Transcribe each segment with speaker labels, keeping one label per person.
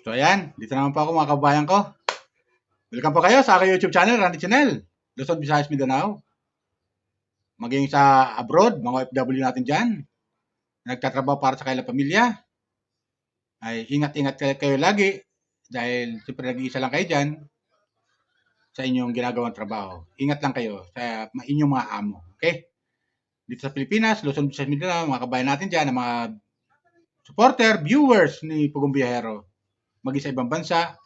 Speaker 1: So ayan, dito naman po ako mga kabayan ko. Welcome po kayo sa aking YouTube channel, Randy Channel. Luzon, Visayas, Mindanao. Maging sa abroad, mga OFW natin dyan. Nagtatrabaho para sa kanilang pamilya. Ay ingat-ingat kayo lagi. Dahil siyempre nag-iisa lang kayo dyan sa inyong ginagawang trabaho. Ingat lang kayo sa inyong mga amo. Okay? Dito sa Pilipinas, Luzon, Visayas, Mindanao, mga kabayan natin dyan, ang mga supporter, viewers ni Pugong Biyahero. Maging sa ibang bansa,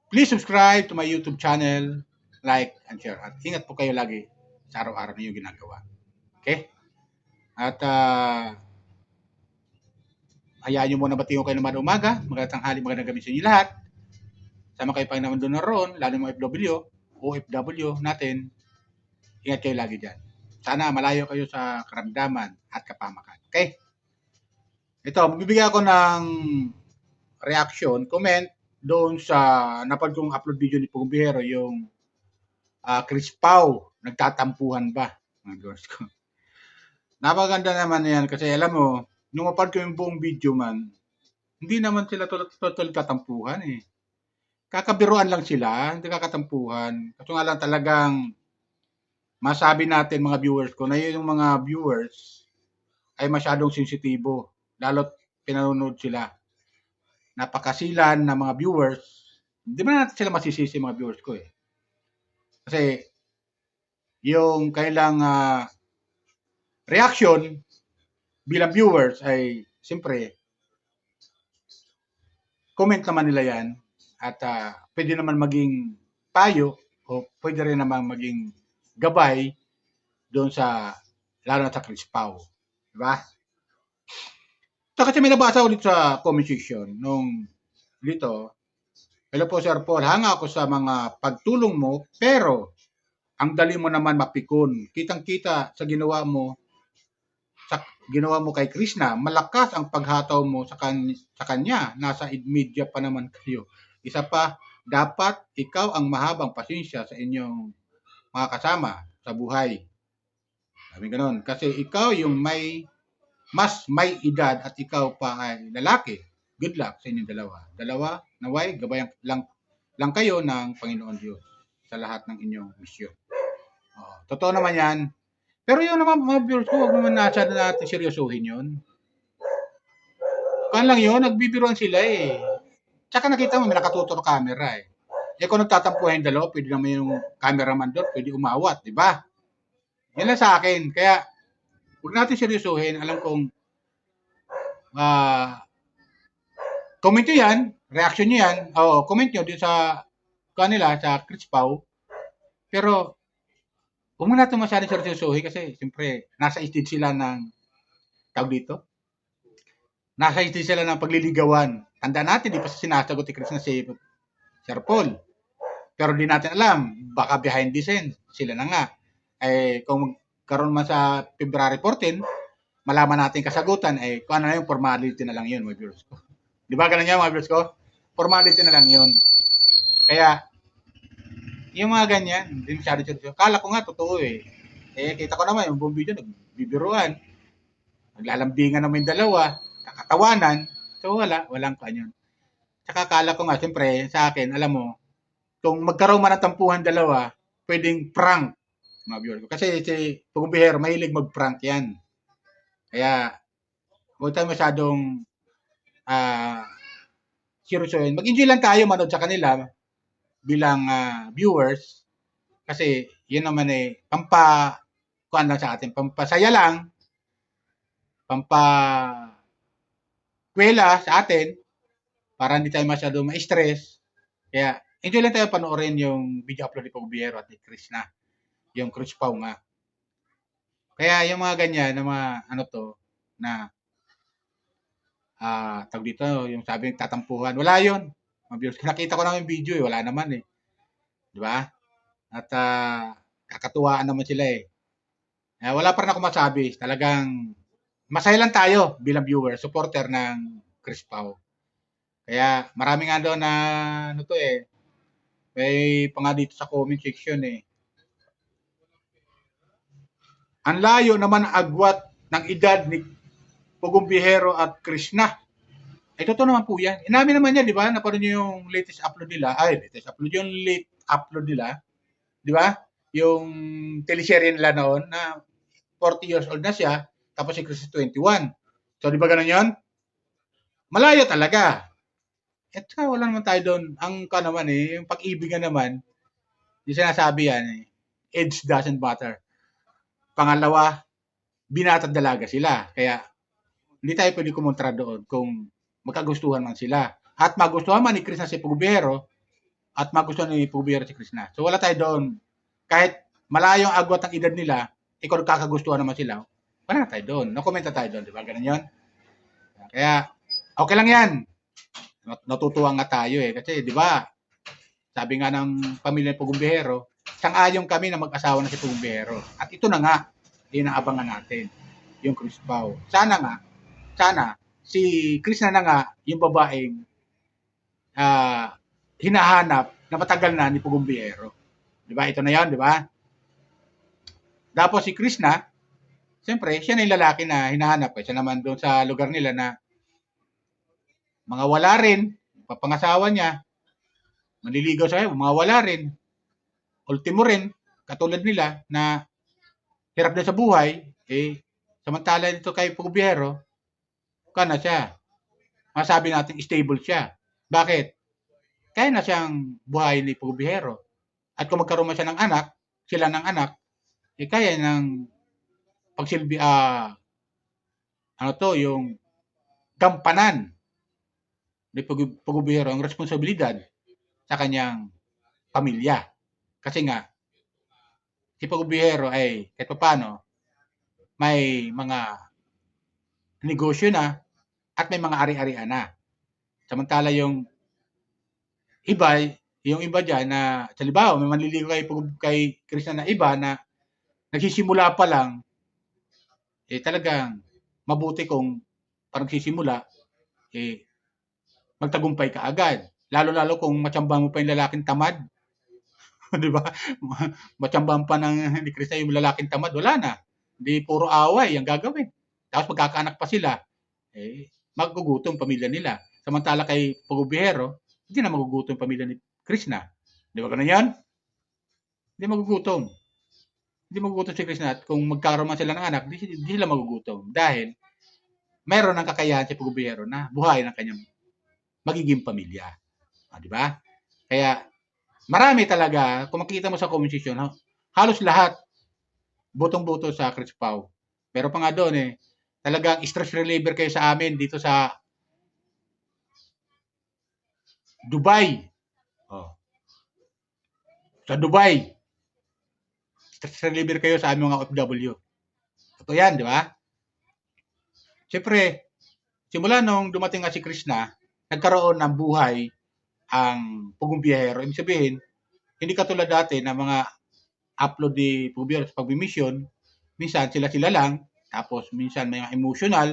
Speaker 1: please subscribe to my YouTube channel, like, and share. At ingat po kayo lagi sa araw-araw na yung ginagawa. Okay? At hayaan nyo muna batiin ko kayo naman umaga. Magandang tanghali, magandang gabi sa inyo lahat. Sama kayo pa naman doon na roon, lalo ng OFW natin. Ingat kayo lagi dyan. Sana malayo kayo sa karamdaman at kapamakan. Okay? Ito, magbibigay ako ng reaction, comment doon sa napad kong upload video ni Pugong Biyahero, yung Chris Pau, nagtatampuhan ba? Mga girls ko. Napaganda naman yan kasi alam mo, nung mapad ko yung buong video man, hindi naman sila total katampuhan eh. Kakabiruan lang sila, hindi kakatampuhan. Kasi nga lang talagang masabi natin mga viewers ko na yung mga viewers ay masyadong sensitibo. Lalo't pinanonood sila. Napakasilan na mga viewers. Hindi ba natin sila masisisi mga viewers ko eh. Kasi yung kailang reaction bilang viewers ay siyempre comment naman nila yan at pwede naman maging payo o pwede rin naman maging gabay doon sa lalo na sa Chris Pau. Diba? So, kasi may nabasa ulit sa comment section nung dito, hello po Sir Paul, hanga ako sa mga pagtulong mo pero ang dali mo naman mapikon. Kitang-kita sa ginawa mo kay Krishna, malakas ang paghataw mo sa kanya. Nasa media pa naman kayo. Isa pa, dapat ikaw ang mahabang pasensya sa inyong mga kasama sa buhay. Sabi ganun. Kasi ikaw yung mas may edad at ikaw pa ay lalaki. Good luck sa inyong dalawa. Naway, gabayan lang kayo ng Panginoon Diyos sa lahat ng inyong misyon. Totoo naman yan. Pero yun naman mga viewers ko, huwag naman natin seryosohin yun. Kan lang yun, nagbibiruan sila eh. Tsaka nakita mo, may nakatuto na camera eh. Eh kung nagtatampuhan yung dalawa, pwede naman yung cameraman doon, pwede umawat, di ba? Yan lang sa akin. Kaya, huwag natin seryosohin. Alam kong, comment nyo yan, reaction nyo yan, comment nyo dito sa kanila, sa Chris Pau. Pero, huwag mo natin masyadong seryosohin kasi, siyempre, nasa stage sila ng, tawag dito, nasa stage sila ng pagliligawan. Tanda natin, di pa sinasagot ni Chris na si Sir Paul. Pero di natin alam, baka behind the scenes, sila na nga. Eh, kung magkaroon man sa February 14, malaman natin kasagutan, eh, kung ano na yung formality na lang yun, mga viewers ko. Di ba ganun yan, mga viewers ko? Formality na lang yun. Kaya, yung mga ganyan, hindi masyado seryoso. Kala ko nga, totoo eh. Eh, kita ko naman, yung buong video, nagbibiruan. Naglalambingan naman yung dalawa, kakatawanan. So, walang kanyon. Tsaka kala ko nga, siyempre, sa akin, alam mo, kung magkaroon man ng tampuhan dalawa, pwedeng prank, mga viewer ko. Kasi si Pugong Biyahero, mahilig mag-prank yan. Kaya, huwag tayo masyadong seryosohin. Mag-enjoy lang tayo manood sa kanila bilang viewers. Kasi, yun naman eh, kuan lang sa atin, pampasaya lang, kwela sa atin, para hindi tayo masyadong ma-stress. Kaya, enjoy lang tayo panoorin yung video upload ni Pugong Biyahero at ni Chris na. Yung Chris Pau nga. Kaya yung mga ganyan, na mga ano to, na tawag dito, yung sabi ng tatampuhan, wala yun. Nakita ko naman yung video eh, wala naman eh. Di ba? At kakatuwaan naman sila eh. Wala pa rin ako masabi. Talagang masaya lang tayo bilang viewer, supporter ng Chris Pau. Kaya marami nga doon na ano to eh, may pa nga dito sa comment section eh. Ang layo naman agwat ng edad ni Pugong Biyahero at Krishna. Ay, totoo naman po yan. Inamin naman yan, di ba? Naparoon nyo yung latest upload nila. Ay, latest upload. Yung late upload nila. Di ba? Yung teleserye nila noon na 40 years old na siya, tapos si Chris is 21. So, di ba ganun yun? Malayo talaga. At saka wala naman tayo doon. Ang ka naman yung pag-ibig naman, yung sinasabi yan age doesn't matter. Pangalawa, binata't dalaga sila. Kaya, hindi tayo pwede kumontra doon kung magkagustuhan man sila. At magustuhan man ni Chris na si Pugbiero, at magustuhan ni Pugbiero si Chris na. So, wala tayo doon. Kahit malayo ang agwat ng edad nila, ikaw kakagustuhan naman sila, wala na tayo doon. No-comment na tayo doon, di ba? Ganun yun. Kaya, okay lang yan. Natutuwa nga tayo kasi di ba sabi nga ng pamilya ng Pugumbihero, sang-ayon kami na mag-asawa na si Pugumbihero. At ito na nga, inaabangan natin, yung Chris Pao. Sana, si Chris na nga, yung babaeng hinahanap na matagal na ni Pugumbihero. Di ba? Ito na yan, di ba? Tapos si Chris na, siyempre, siya na yung lalaki na hinahanap. Siya naman doon sa lugar nila na mga wala rin, papangasawa niya, manliligaw sa mga wala rin, ultimo rin, katulad nila na hirap na sa buhay, samantala nito kay Pugumbihero, kana siya. Masabi natin stable siya. Bakit? Kaya na siyang buhay ni Pugumbihero. At kung magkaroon man siya ng anak, sila ng anak, kaya ng pagsilbi, yung gampanan ni Pugumbihero ang responsibilidad sa kanyang pamilya. Kasi nga, si Pugumbihero ay kahit paano may mga negosyo na at may mga ari-arian na. Samantala yung iba dyan na, halimbawa, may manliligaw kay Chris na iba na nagsisimula pa lang, talagang mabuti kung parang nagsisimula, magtagumpay ka agad. Lalo-lalo kung matsambahan mo pa yung lalaking tamad. Di ba? Matsambahan pa ni Chris yung lalaking tamad, wala na. Hindi puro away ang gagawin. Tapos magkakaanak pa sila, magugutom pamilya nila. Samantala kay Pugumbihero, hindi na magugutom pamilya ni Krishna. Di ba ganun yan? Hindi magugutom. Hindi magugutom si Krishna at kung magkaroon man sila ng anak, hindi sila magugutom. Dahil mayroon ng kakayahan si Pugumbihero na buhay ng kanyang magiging pamilya. Di ba? Kaya marami talaga, kung makikita mo sa comment section, halos lahat butong-buto sa Chris Pao. Pero pa nga doon talagang stress reliever kayo sa amin dito sa Dubai. Sa Dubai. Stress reliever kayo sa aming mga OFW. Ito yan, di ba? Siyempre, simula nung dumating nga si Krishna, nagkaroon ng buhay ang Pugumbihero. Ibig sabihin, hindi katulad dati na mga upload ni Pugumbihero sa pagbimisyon, minsan sila-sila lang, tapos minsan may mga emotional,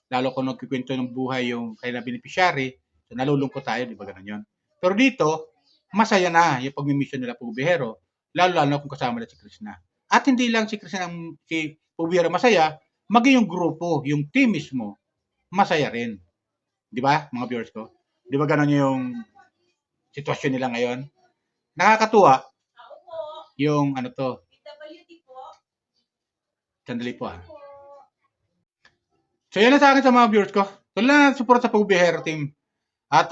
Speaker 1: lalo kung nagkikwento ng buhay yung kailang beneficiary, so nalulungkot tayo, di ba ganun yun? Pero dito, masaya na yung pagbimisyon nila Pugumbihero, lalo-lalo kung kasama nila si Krishna. At hindi lang si Krishna si Pugumbihero masaya, maging yung grupo, yung team mismo, masaya rin. Di ba, mga viewers ko? Di ba ganun yung sitwasyon nila ngayon? Nakakatuwa yung sandali po So yan na sa akin sa mga viewers ko. Tuloy na support sa Pugumbihero team. At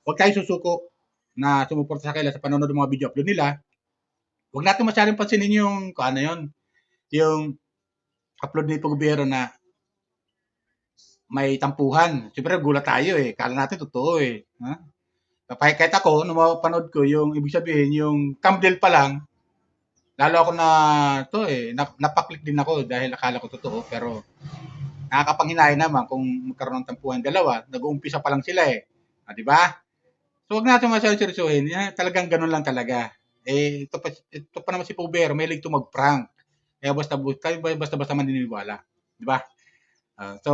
Speaker 1: huwag tayo susuko na sumuporta sa kanila sa panonood ng mga video upload nila. Huwag natin masyadong pansinin yung yung upload ni Pugumbihero na may tampuhan. Siyempre, gulat tayo Kala natin totoo Kahit ako, nung mapanood ko, yung ibig sabihin, yung thumbnail pa lang, lalo ako napaklik din ako dahil akala ko totoo, pero nakakapanghinay naman kung magkaroon ng tampuhan dalawa, nag-uumpisa pa lang sila di ba? So, huwag natin masyadong seryosohin. Talagang ganun lang talaga. Ito pa naman si Pugumbihero, may hilig mag-prank. Kaya basta maniniwala. Di ba? So,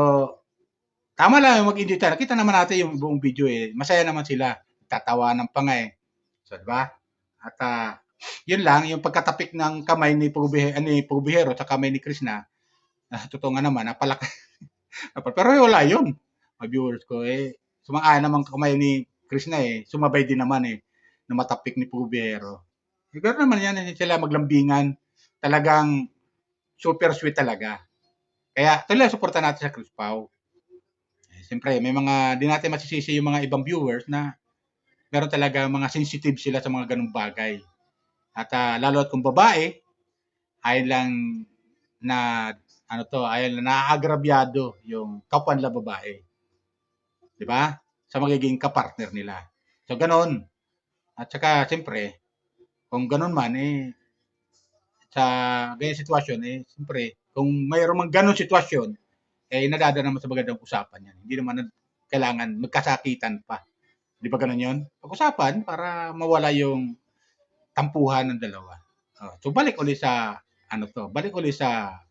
Speaker 1: tama lang mag-enjoy tayo. Kita naman natin yung buong video Masaya naman sila. Tatawanan pa nga So, di ba? At yun lang, yung pagkatapik ng kamay ni Pugumbihero sa kamay ni Krishna, totoo nga naman, napalaki. Pero wala yun. mga viewers ko, sumang-ayon naman kamay ni Krishna sumabay din naman na matapik ni Pugubiyero. Gano'n naman yan, hindi sila maglambingan. Talagang super sweet talaga. Kaya tuloy suportahan natin sa Chris Pao. Siyempre, may mga di natin masisisi yung mga ibang viewers na meron talaga mga sensitive sila sa mga ganung bagay. At lalo at kung babae, ay lang na ay naagrabyado yung kapwa nila babae. 'Di ba? Sa magiging kapartner nila. So ganoon. At saka siyempre, kung ganoon man sa ganyang sitwasyon siyempre, kung mayroon mang ganung sitwasyon, nadadaan naman sa magandang usapan yan. Hindi naman kailangan magkasakitan pa. Di ba ganun yun? Pag-usapan para mawala yung tampuhan ng dalawa. So balik ulit sa balik ulit sa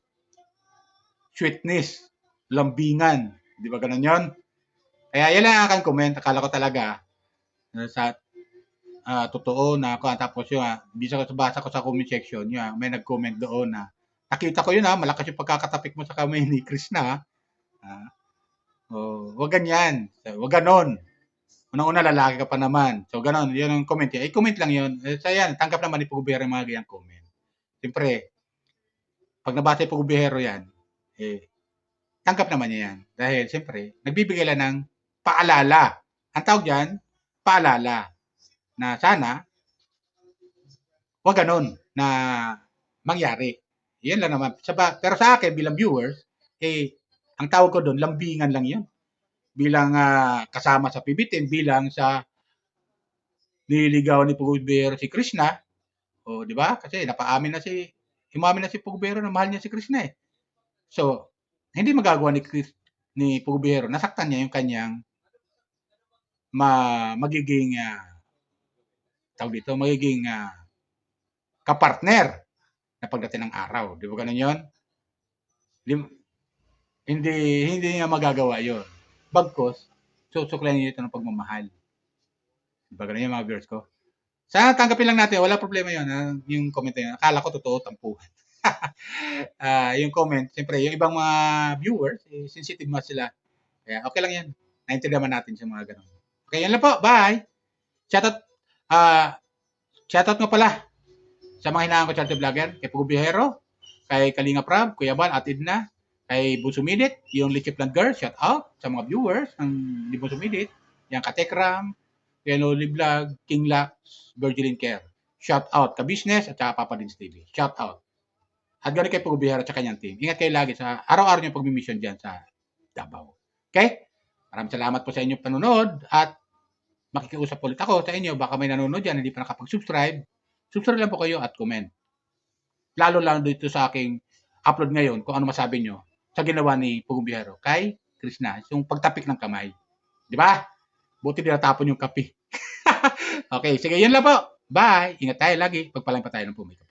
Speaker 1: sweetness, lambingan. Di ba ganun yun? Kaya yan lang ang aking comment. Akala ko talaga sa totoo na ako. Tapos yung bisa ko basa ko sa comment section, may nag-comment doon na nakita ko yun malakas yung pagkakatapik mo sa kamay ni Chris na. Wag ganyan. Wag ganon. Unang-una lalaki ka pa naman. So ganon, yun ang comment niya. Comment lang yun. So yan, tanggap naman ni Pugubiyero yung mga ganyang comment. Siyempre, pag nabasa yung Pugubiyero yan, tanggap naman niya yan. Dahil siyempre, nagbibigay lang ng paalala. Ang tawag dyan, paalala. Na sana, wag ganon na mangyari. Yan lang naman. Pero sa akin, bilang viewers, ang tawag ko doon, lambingan lang yun. Bilang kasama sa PBTN, bilang sa nililigawan ni Pugubiyero si Krishna. Di ba? Kasi umamin na si Pugubiyero na mahal niya si Krishna So, hindi magagawa ni Pugubiyero. Nasaktan niya yung kanyang magiging kapartner na pagdating ng araw. Di ba ganun yun? Hindi niya magagawa yun. Bagkos, susuklayin niyo ito ng pagmamahal. Diba ganun yung mga viewers ko? Sana tanggapin lang natin. Wala problema yun. Yung comment na yun. Akala ko totoo, tampuhan. Yung comment, siyempre, yung ibang mga viewers, sensitive mas sila. Kaya okay lang yan. Naintindihan natin sa mga ganun. Okay, yan lang po. Bye! Shoutout nga pala sa mga hinahan ko charity vlogger, kay Pugubiyero, kay Kalinga Prab, Kuya Bal, at Edna, kay Busumidit, yung Lichip Land Girl, shout out sa mga viewers ng Busumidit, yung Katekram, kay Loli Vlog, King Lax, Virgilin Care. Shout out ka business at saka Papa Dins TV. Shout out. At gano'n kay Pugubiyero at sa kanyang team. Ingat kayo lagi sa araw-araw niyong pag-mission dyan sa Davao. Okay? Maraming salamat po sa inyong panunod at makikiusap ulit ako sa inyo. Baka may nanonood dyan, hindi pa nakapag-subscribe. Subscribe lang po kayo at comment. Lalo dito sa aking upload ngayon kung ano masabi nyo sa ginawa ni Pugubiyero kay Krishna, yung pagtapik ng kamay. Di ba? Buti dinatapon yung kape. Okay, sige, yun lang po. Bye! Ingat tayo lagi. Pagpalain pa tayo ng pumikap.